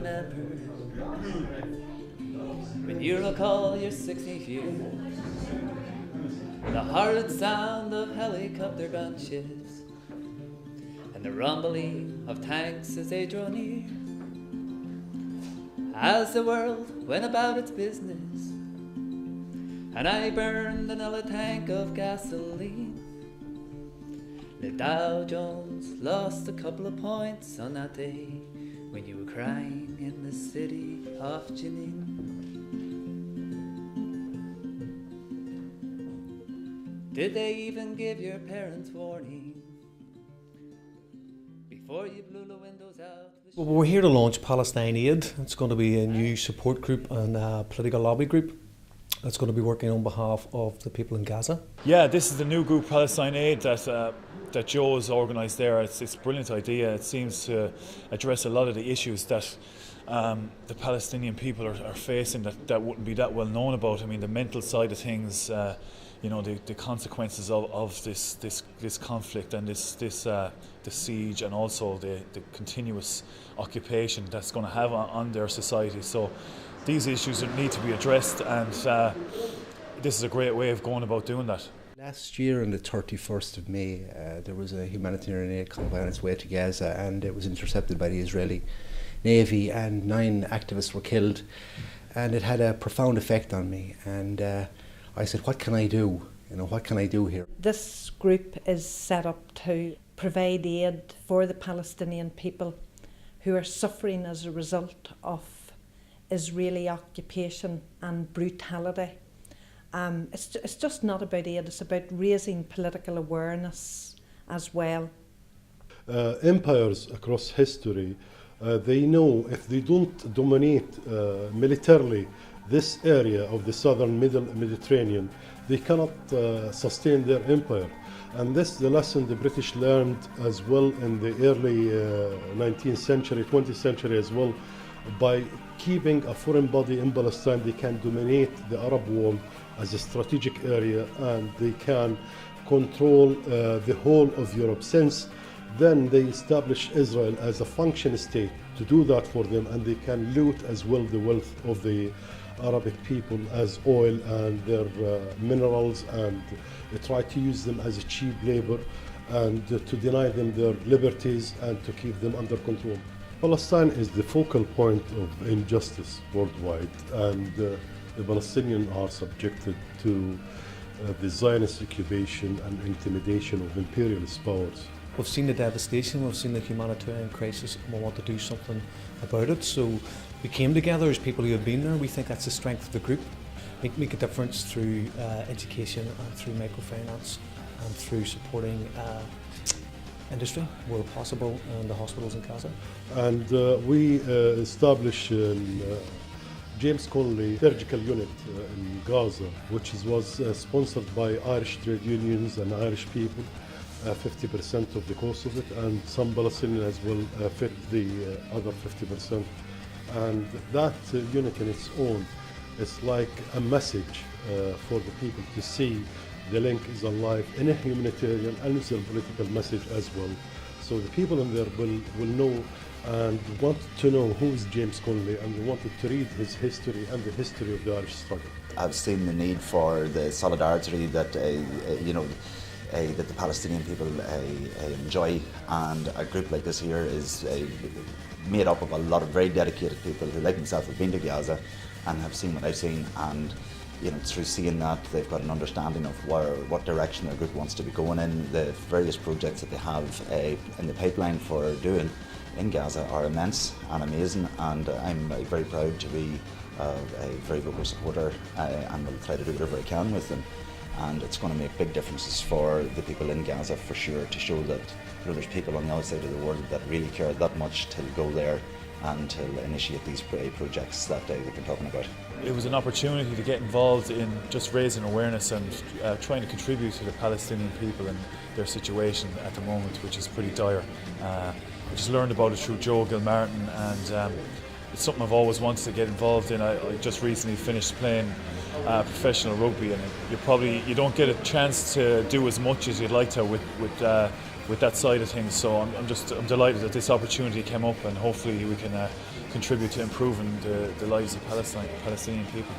remember when you recall your 60th year, the horrid sound of helicopter gunships and the rumbling of tanks as they draw near. As the world went about its business and I burned another tank of gasoline, the Dow Jones lost a couple of points on that day when you were crying in the city of Jenin. Did they even give your parents warning before you blew the windows out? Well, we're here to launch Palestine Aid. It's going to be a new support group and a political lobby group that's going to be working on behalf of the people in Gaza. Yeah, this is the new group, Palestine Aid, that Joe has organised there. It's a brilliant idea. It seems to address a lot of the issues that the Palestinian people are facing that wouldn't be that well known about. I mean, the mental side of things, the consequences of this conflict and the siege, and also the continuous occupation that's going to have on their society. So these issues need to be addressed, and this is a great way of going about doing that. Last year on the 31st of May, there was a humanitarian aid convoy on its way to Gaza, and it was intercepted by the Israeli Navy, and 9 activists were killed, and it had a profound effect on me. And I said, what can I do? What can I do here? This group is set up to provide aid for the Palestinian people who are suffering as a result of Israeli occupation and brutality. It's just not about aid, it's about raising political awareness as well. Empires across history, they know if they don't dominate militarily this area of the southern Mediterranean, they cannot sustain their empire. And this is the lesson the British learned as well in the early 19th century, 20th century as well. By keeping a foreign body in Palestine, they can dominate the Arab world as a strategic area, and they can control the whole of Europe. Since then, they establish Israel as a function state to do that for them, and they can loot as well the wealth of the Arabic people as oil and their minerals, and they try to use them as a cheap labor and to deny them their liberties and to keep them under control. Palestine is the focal point of injustice worldwide, and the Palestinians are subjected to the Zionist occupation and intimidation of imperialist powers. We've seen the devastation, we've seen the humanitarian crisis, and we want to do something about it. So we came together as people who have been there. We think that's the strength of the group. Make a difference through education and through microfinance and through supporting industry where possible in the hospitals in Gaza. And we established James Connolly Surgical Unit in Gaza, which was sponsored by Irish trade unions and Irish people, 50% of the cost of it, and some Palestinians as well fit the other 50%. And that unit in its own is like a message for the people to see the link is alive in a humanitarian and it's a political message as well. So the people in there will know and want to know who is James Connolly, and they wanted to read his history and the history of the Irish struggle. I've seen the need for the solidarity that that the Palestinian people enjoy, and a group like this here is made up of a lot of very dedicated people who, like myself, have been to Gaza and have seen what I've seen, and through seeing that, they've got an understanding of what direction their group wants to be going in. The various projects that they have in the pipeline for doing in Gaza are immense and amazing, and I'm very proud to be a very vocal supporter, and will try to do whatever I can with them. And it's going to make big differences for the people in Gaza for sure, to show that there's people on the outside of the world that really care that much to go there and to initiate these projects that they've been talking about. It was an opportunity to get involved in just raising awareness and trying to contribute to the Palestinian people and their situation at the moment, which is pretty dire. I just learned about it through Joe Gilmartin, and it's something I've always wanted to get involved in. I just recently finished playing professional rugby, and you don't get a chance to do as much as you'd like to with that side of things. So I'm delighted that this opportunity came up, and hopefully we can contribute to improving the lives of Palestinian people.